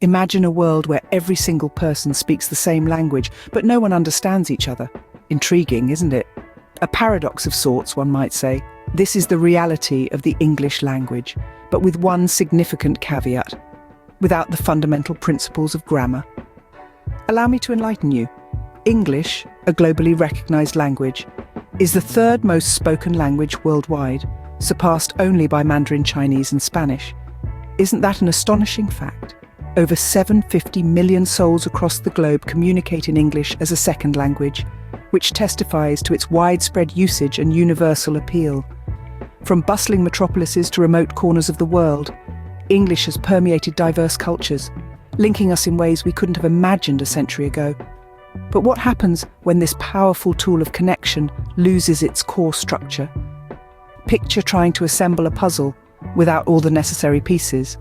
Imagine a world where every single person speaks the same language, but no one understands each other. Intriguing, isn't it? A paradox of sorts, one might say. This is the reality of the English language, but with one significant caveat: without the fundamental principles of grammar. Allow me to enlighten you. English, a globally recognized language, is the third most spoken language worldwide, surpassed only by Mandarin Chinese and Spanish. Isn't that an astonishing fact? Over 750 million souls across the globe communicate in English as a second language, which testifies to its widespread usage and universal appeal. From bustling metropolises to remote corners of the world, English has permeated diverse cultures, linking us in ways we couldn't have imagined a century ago. But what happens when this powerful tool of connection loses its core structure? Picture trying to assemble a puzzle without all the necessary pieces.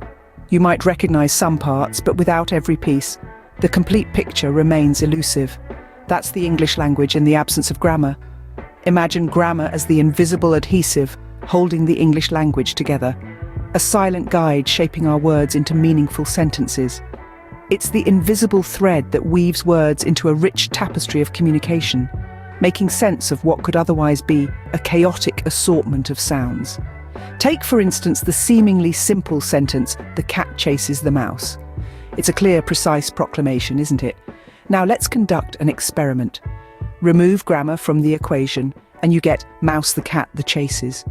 You might recognize some parts, but without every piece, the complete picture remains elusive. That's the English language in the absence of grammar. Imagine grammar as the invisible adhesive holding the English language together, a silent guide shaping our words into meaningful sentences. It's the invisible thread that weaves words into a rich tapestry of communication, making sense of what could otherwise be a chaotic assortment of sounds. Take, for instance, the seemingly simple sentence, "The cat chases the mouse." It's a clear, precise proclamation, isn't it? Now let's conduct an experiment. Remove grammar from the equation, and you get "mouse the cat the chases."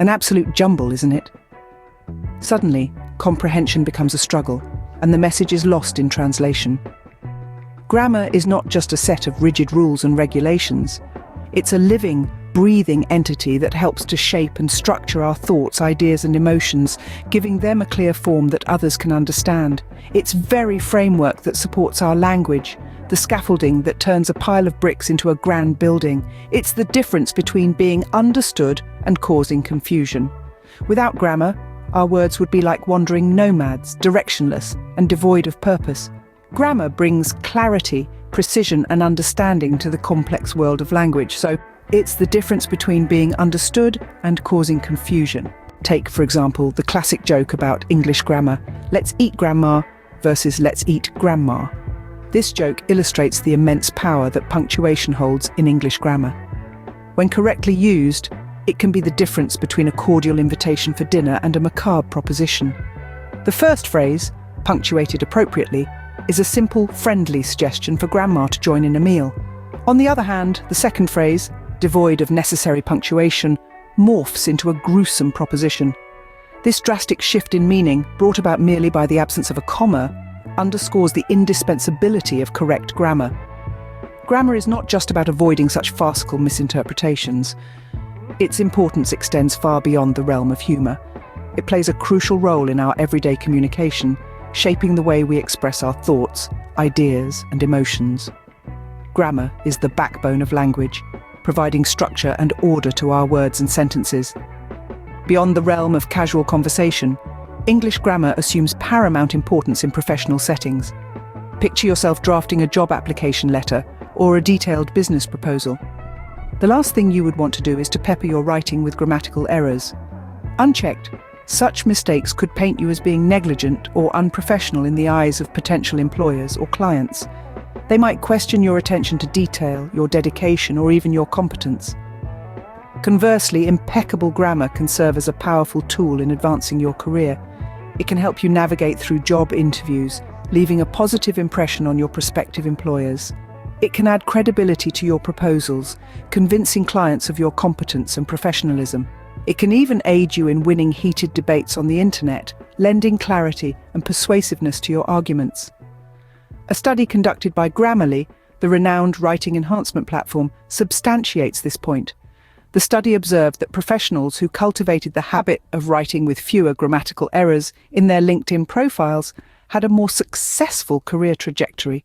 An absolute jumble, isn't it? Suddenly, comprehension becomes a struggle, and the message is lost in translation. Grammar is not just a set of rigid rules and regulations. It's a living, breathing entity that helps to shape and structure our thoughts, ideas and emotions, giving them a clear form that others can understand. It's very framework that supports our language, the scaffolding that turns a pile of bricks into a grand building. It's the difference between being understood and causing confusion. Without grammar, our words would be like wandering nomads, directionless and devoid of purpose. Grammar brings clarity, precision and understanding to the complex world of language. So it's the difference between being understood and causing confusion. Take, for example, the classic joke about English grammar, "Let's eat grandma" versus "Let's eat grandma." This joke illustrates the immense power that punctuation holds in English grammar. When correctly used, it can be the difference between a cordial invitation for dinner and a macabre proposition. The first phrase, punctuated appropriately, is a simple, friendly suggestion for grandma to join in a meal. On the other hand, the second phrase, devoid of necessary punctuation, morphs into a gruesome proposition. This drastic shift in meaning, brought about merely by the absence of a comma, underscores the indispensability of correct grammar. Grammar is not just about avoiding such farcical misinterpretations. Its importance extends far beyond the realm of humour. It plays a crucial role in our everyday communication, shaping the way we express our thoughts, ideas, and emotions. Grammar is the backbone of language, providing structure and order to our words and sentences. Beyond the realm of casual conversation, English grammar assumes paramount importance in professional settings. Picture yourself drafting a job application letter or a detailed business proposal. The last thing you would want to do is to pepper your writing with grammatical errors. Unchecked, such mistakes could paint you as being negligent or unprofessional in the eyes of potential employers or clients. They might question your attention to detail, your dedication, or even your competence. Conversely, impeccable grammar can serve as a powerful tool in advancing your career. It can help you navigate through job interviews, leaving a positive impression on your prospective employers. It can add credibility to your proposals, convincing clients of your competence and professionalism. It can even aid you in winning heated debates on the internet, lending clarity and persuasiveness to your arguments. A study conducted by Grammarly, the renowned writing enhancement platform, substantiates this point. The study observed that professionals who cultivated the habit of writing with fewer grammatical errors in their LinkedIn profiles had a more successful career trajectory.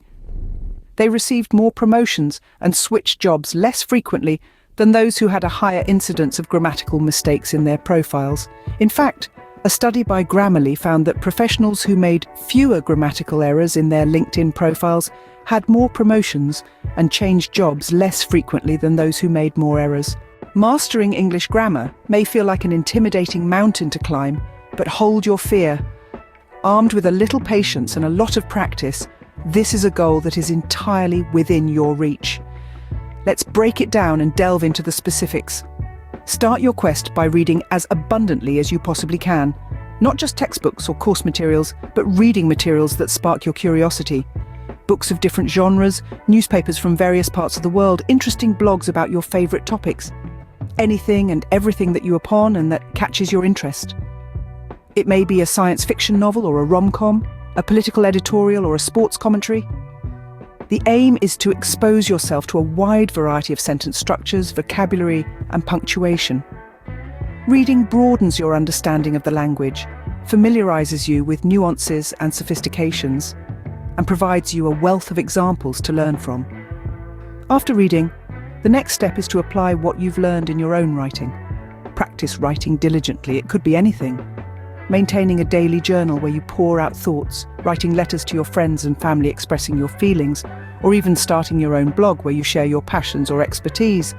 They received more promotions and switched jobs less frequently than those who had a higher incidence of grammatical mistakes in their profiles. In fact, a study by Grammarly found that professionals who made fewer grammatical errors in their LinkedIn profiles had more promotions and changed jobs less frequently than those who made more errors. Mastering English grammar may feel like an intimidating mountain to climb, but hold your fear. Armed with a little patience and a lot of practice, this is a goal that is entirely within your reach. Let's break it down and delve into the specifics. Start your quest by reading as abundantly as you possibly can. Not just textbooks or course materials, but reading materials that spark your curiosity. Books of different genres, newspapers from various parts of the world, interesting blogs about your favourite topics. Anything and everything that you upon and that catches your interest. It may be a science fiction novel or a rom-com, a political editorial or a sports commentary. The aim is to expose yourself to a wide variety of sentence structures, vocabulary, and punctuation. Reading broadens your understanding of the language, familiarises you with nuances and sophistications, and provides you a wealth of examples to learn from. After reading, the next step is to apply what you've learned in your own writing. Practice writing diligently. It could be anything. Maintaining a daily journal where you pour out thoughts, writing letters to your friends and family expressing your feelings, or even starting your own blog where you share your passions or expertise.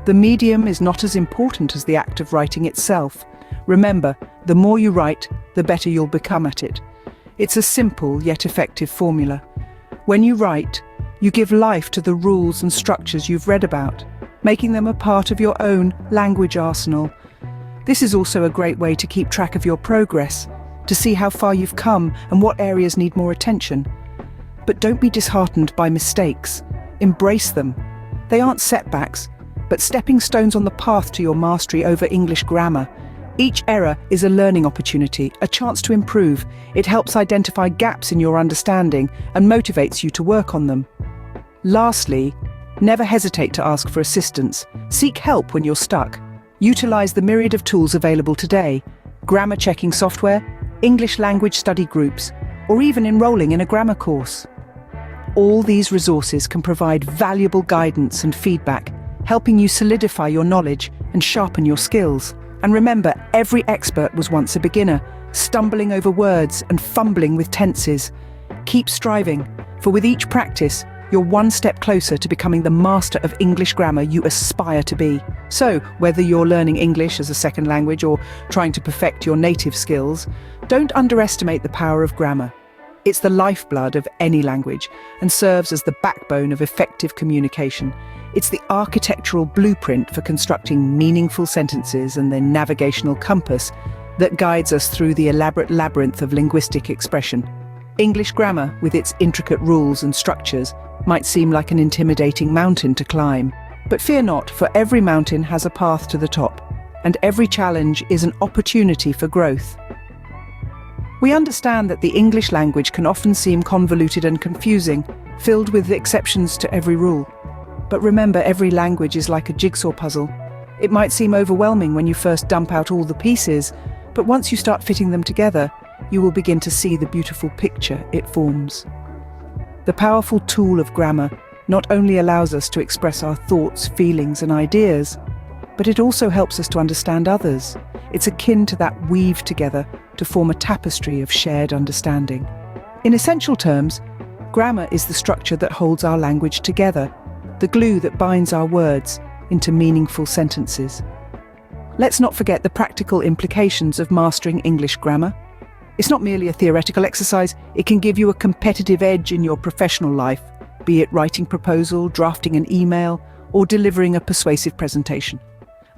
The medium is not as important as the act of writing itself. Remember, the more you write, the better you'll become at it. It's a simple yet effective formula. When you write, you give life to the rules and structures you've read about, making them a part of your own language arsenal. This is also a great way to keep track of your progress, to see how far you've come and what areas need more attention. But don't be disheartened by mistakes. Embrace them. They aren't setbacks, but stepping stones on the path to your mastery over English grammar. Each error is a learning opportunity, a chance to improve. It helps identify gaps in your understanding and motivates you to work on them. Lastly, never hesitate to ask for assistance. Seek help when you're stuck. Utilize the myriad of tools available today: grammar checking software, English language study groups, or even enrolling in a grammar course. All these resources can provide valuable guidance and feedback, helping you solidify your knowledge and sharpen your skills. And remember, every expert was once a beginner, stumbling over words and fumbling with tenses. Keep striving, for with each practice, you're one step closer to becoming the master of English grammar you aspire to be. So, whether you're learning English as a second language or trying to perfect your native skills, don't underestimate the power of grammar. It's the lifeblood of any language and serves as the backbone of effective communication. It's the architectural blueprint for constructing meaningful sentences and the navigational compass that guides us through the elaborate labyrinth of linguistic expression. English grammar, with its intricate rules and structures, might seem like an intimidating mountain to climb. But fear not, for every mountain has a path to the top, and every challenge is an opportunity for growth. We understand that the English language can often seem convoluted and confusing, filled with exceptions to every rule. But remember, every language is like a jigsaw puzzle. It might seem overwhelming when you first dump out all the pieces, but once you start fitting them together, you will begin to see the beautiful picture it forms. The powerful tool of grammar not only allows us to express our thoughts, feelings, and ideas, but it also helps us to understand others. It's akin to that weave together to form a tapestry of shared understanding. In essential terms, grammar is the structure that holds our language together, the glue that binds our words into meaningful sentences. Let's not forget the practical implications of mastering English grammar. It's not merely a theoretical exercise, it can give you a competitive edge in your professional life, be it writing a proposal, drafting an email, or delivering a persuasive presentation.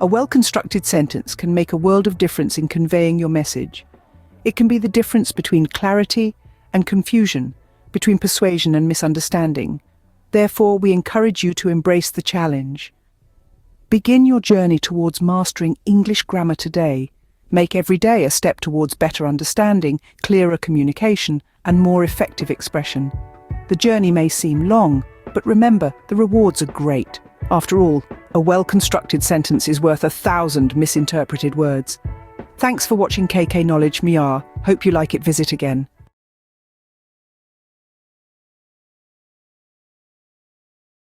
A well-constructed sentence can make a world of difference in conveying your message. It can be the difference between clarity and confusion, between persuasion and misunderstanding. Therefore, we encourage you to embrace the challenge. Begin your journey towards mastering English grammar today. Make every day a step towards better understanding, clearer communication, and more effective expression. The journey may seem long, but remember, the rewards are great. After all, a well-constructed sentence is worth 1,000 misinterpreted words. Thanks for watching KK Knowledge. Hope you like it. Visit again.